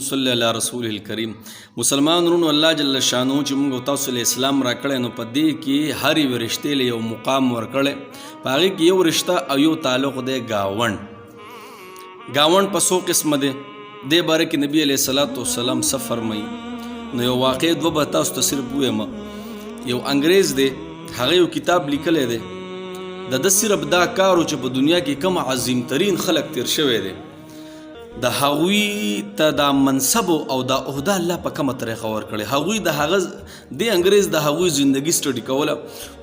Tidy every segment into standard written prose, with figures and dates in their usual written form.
صلی الله رسول الکریم مسلمان رونو الله جل شانو چې موږ تاسو له اسلام را کړی نو په دې کې هر یو رشتې له یو مقام ورکړی په هغې کې یو رشته او یو تعلق دی گاونډ په څو قسمه دی دې باره کې نبي علیه الصلاة والسلام څه فرمایي نو یو واقع دوه به تاسو ته صرف ووایم یو انګریز دی هغه یو کتاب لیکلی دی د ده صرف دا کار و چې په دنیا کې کوم عظیم ترین خلق تیر شوی دی د هغوی ته دا منصب او دا عهده الله په کومه طریقه ورکړې هغوی د هغه د انګریز د هغوی زندگی سټډي کوله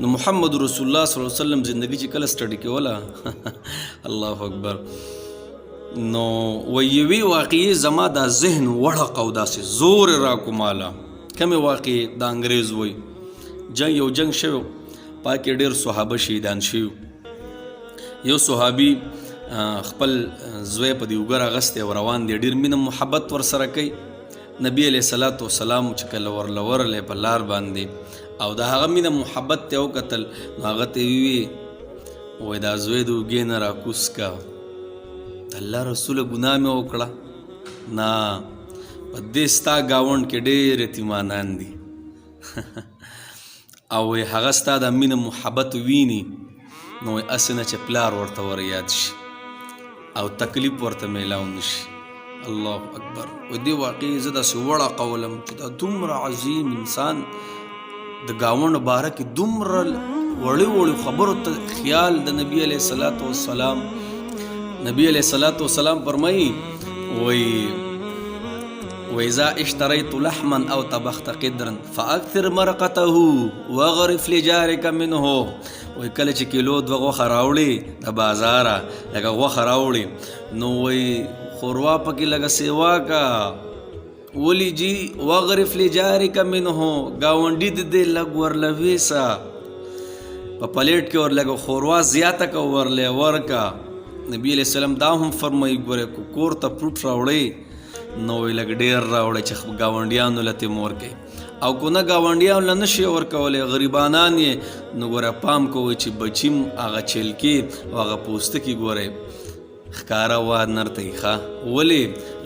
نو محمد رسول الله صلی الله علیه وسلم زندگی چې کله سټډي کوله الله اکبر نو ویوي واقعي زما دا ذهن وړق او داسې زور راکوماله کومې واقعي د انګریز وی یو جنگ شوی پاکې ډېر صحابه شهیدان شوي یو صحابي خپل زوی په دې اوږه راغستی او روان دی ډېر مینه محبت ورسره کوي نبي علیه صلات وسلام چې کله ورلی په لار باندې او د هغه مینه محبت ته وکتل نو هغه ته ویې وایي دا زوی د اوږې نه راکوز کا د الله رسوله ګناه مې وکړه نه په دې ستا ګاونډ کې ډېر یتیمانان دي او هغه ستا د مینه محبت ویني نو هسې نه چې پلار ورته ور یاد شي او تکلیف ورته میلاو نشي الله اکبر و دې واقعي زه داسې وړه قولم چې دا دومره عظیم انسان د ګاونډ باره کې دومره وړې خبرو ته خیال د نبي علیه الصلاة والسلام نبي علیه الصلاة والسلام فرمایي وإذا اشتريت لحما أو طبخت قدرا فأكثر مرقته وغرف لجارك منه وی کله چې کیلو دوه غوښه راوړي د بازاره لکه غوښه راوړي نو وی خوروا پکې لږه سیوا کا ولی جی وغرف لجارک منه ګاونډي د دې لږ ورله ویسه په پلیټ کې ور لږه خوروا زیاته که ورله ورکه نبي علیه السلام دا هم فرمایي ګوره کور ته پروټ راوړئ نو وی لږ ډېر راوړئ چې ګاونډیانو له ترې ورکوئ او که نه ګاونډیانو له نشي ورکولی غریبانان یې نو ګوره پام کوئ چې بچیم هغه چلکې او هغه پوستکي ګورئ ښکاره وا نرته یې ښه ولې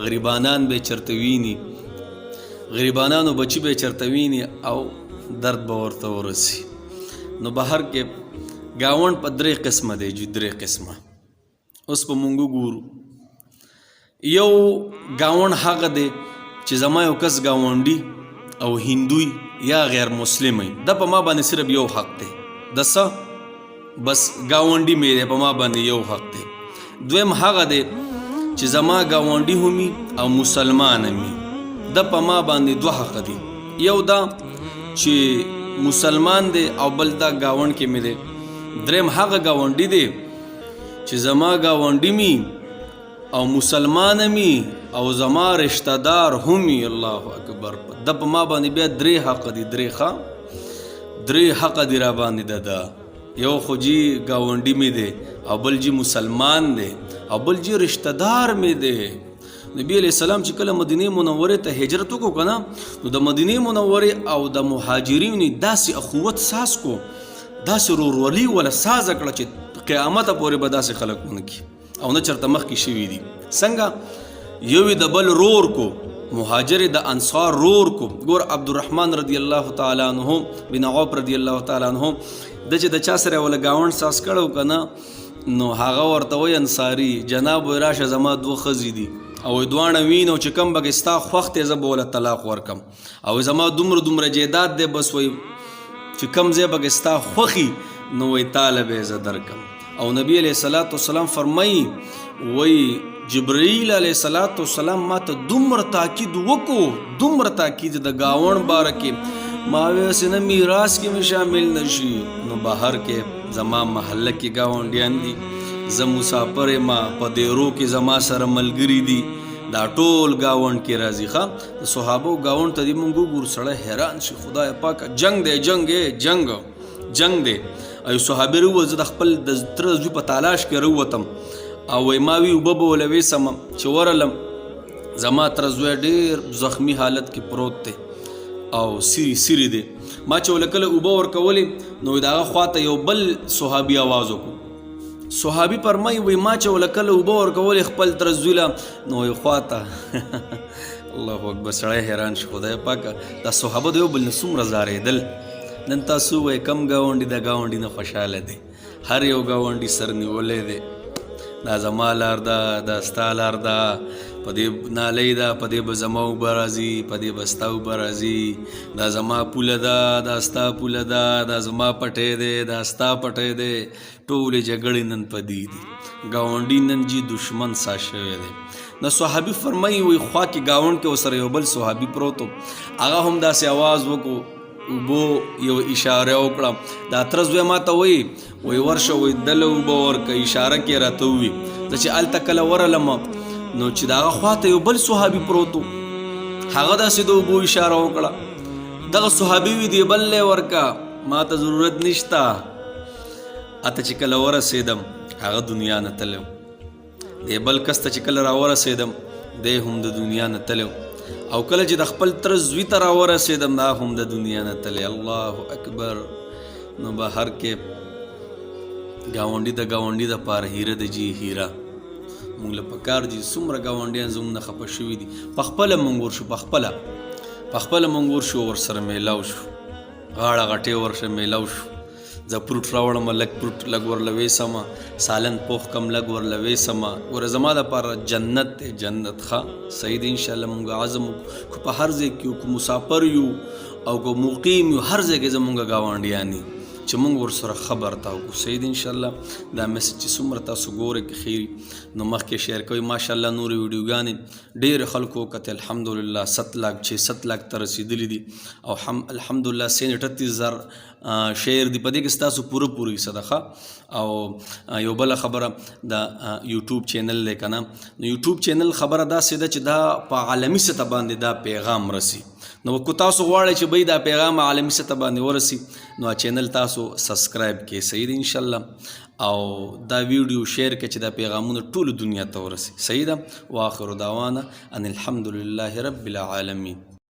غریبانان به یې چېرته ویني غریبانانو بچي به یې چېرته ویني او درد به ورته ورسي نو بهر کې ګاونډ په درې قسمه دی جی درې قسمه اوس به مونږ وګورو یو ګاونډ هغه دی چې زما یو کس ګاونډي او هندوی یا غیر مسلم د په ما باندې صرف یو حق دی د څه بس ګاونډي مې دی په ما باندې یو حق دی دویم هغه دی چې زما ګاونډي همي او مسلمان همي د په ما باندې دوه حق دی یو دا چې مسلمان دی او بل دا ګاونډ کې مې دی دریم هغه ګاونډي دی چې زما ګاونډي مې او مسلمان می او زما رشتہ دار همي الله اکبر د په ما باندې بیا درې حق دي درې حق دي را باندې ده یو خو جی ګاونډي می دی او بل جی مسلمان دی او بل جی رشتہ دار می دی نبی علیہ السلام چې کله مدینه منورې ته هجرت وکړو که نه نو د مدینه منورې او د مهاجرینو داسې اخوت ساز کو داسې ورورولي ولا سازه کړه چې قیامت پورې به داسې خلک ونکړي او نه چرته مخکې شوي دي څنګه یو د بل رور کو مهاجر د انصار رور کو ګور عبدالرحمن رضی الله تعالی عنه بن عوف رضی الله تعالی عنه د چې د چا سره ولا ګاونډ ساس کړو که نه نو هغه ورته وایي انصاري جناب وایي راشه زما دوه ښځې دي او دواړه وینو چې کم بګې ستا خوښ دی زه به وله طلاق ورکم او زما دومره جیداد دی بس وایي چې کم ځای بګې ستا خوښي نو وایي تاله به یې زه درکم او نبی علیه الصلاة والسلام فرمایي وایي جبرائیل علیه الصلاة والسلام ما ته دومره تاکید وکړو دومره تاکید د ګاونډ باره کې ما ویسې نه میراث کې مې شامل نشي نو بهر کې زما محله کې ګاونډیان دي زه مسافر یم په دیرو کې زما سره ملګري دي دا ټول ګاونډ کې راځي ښه د صحابو ګاونډ ته دې مونږ وګورو سړی حیران شي خدای پاکه جنګ دی جنګ دی او صحابي راووت زه د خپل د تره زوی په تالاش کې راووتم او وایي ما وي اوبه به وله ویسم چې ورلم زما تره زوی ډېر زخمی حالت کې پروت دی او سیری دی ما چې وله کله اوبه ورکولې نو د هغه خواته یو بل صحابي آواز وکړو صحابي فرمایي وایي ما چې وله کله اوبه ورکولې خپل تره زوی له نو وایي خواته الله اکبر. سړی حیران شو خدای پاکه دا صحابه د یو بل نه څومره زارېدل. نن تاسو وایئ کم ګاونډي د ګاونډي نه خوشحاله دی. هر یو ګاونډي سر نیولی دی. دا زما لار ده، دا ستا لار ده، په دې نالۍ ده، په دې به زما اوبه راځي، په دې به ستا اوبه راځي، دا زما پوله ده، دا ستا پوله ده، دا زما پټی دی، دا ستا پټی دی. ټولې جګړې نن په دې دي. ګاونډي نن جي دشمن سا شوی دی. نو صحابي فرمایي وایي خوا کې ګاونډ کې ورسره یو بل صحابي پروت و. هغه هم داسې آواز وکړو، اوبو یو اشاره وکړه. دا تره زوی ما ته وایي ورشه وایي دله اوبه ورکه، اشاره کې راته ووي. زه چې هلته کله ورغلم نو چې د هغه خواته یو بل صحابي پروت و، هغه داسې د اوبو اشاره وکړه. دغه صحابي وي دی بل لی ورکه، ما ته ضرورت نشته. اته چې کله ورسېدم هغه دنیا نه تللی و. دی بل کس ته چې کله راورسېدم دی هم د دنیا نه تللی و. او کله چې د خپل تره زوی ته راورسېدم دا هم د دنیا نه تللی. الله اکبر. نو بهر کې ګاونډي د ګاونډي دپاره هیره د جي هیره. مونږ له پکار دي څومره ګاونډیان زموږ نه خفه شوي دي. پخپله مونږ ورشو، پخپله مونږ ورشو، ورسره میلاو شو، غاړه غټې ورشه میلاو شو. زه پروټ راوړم، لږ پروټ لږ ورله ویسمه، سالن پوخ کم لږ ورله ویسمه. ګوره زما دپاره جنت دی، جنت ښه صحیح دی. انشاءالله مونږ عزم وکړو، که په هر ځای کې یو، که مسافر یو او که مقیم یو، هر ځای کې زمونږ ګاونډیان دي چې مونږ ورسره خبر ته وکړو. صحیح دی. انشاءالله دا میسج چې څومره تاسو ګورئ که خیر نو مخکې شیر کوئ. ماشاءالله نورې ویډیوګانې ډېرې خلکو وکتې. الحمدلله 7 لاک 6-7 لاک ته رسېدلي دي او الحمدلله 38,000 شیر دي. په دې کې ستاسو پوره صدقه. او یو بله خبره د یوټیوب چینل دی که نه، نو یوټیوب چینل خبره داسې ده چې دا په عالمي سطح باندې دا پیغام رسي. نو که تاسو غواړئ چې بھئی دا پیغام عالمي سطح باندې ورسي نو چینل تاسو سبسکرایب کړئ. صحیح دی. انشاءالله او دا ویډیو شیر کړئ چې دا پیغامونه ټولو دنیا ته ورسي. صحیح ده. واخر دعوانا ان الحمدلله رب العالمین.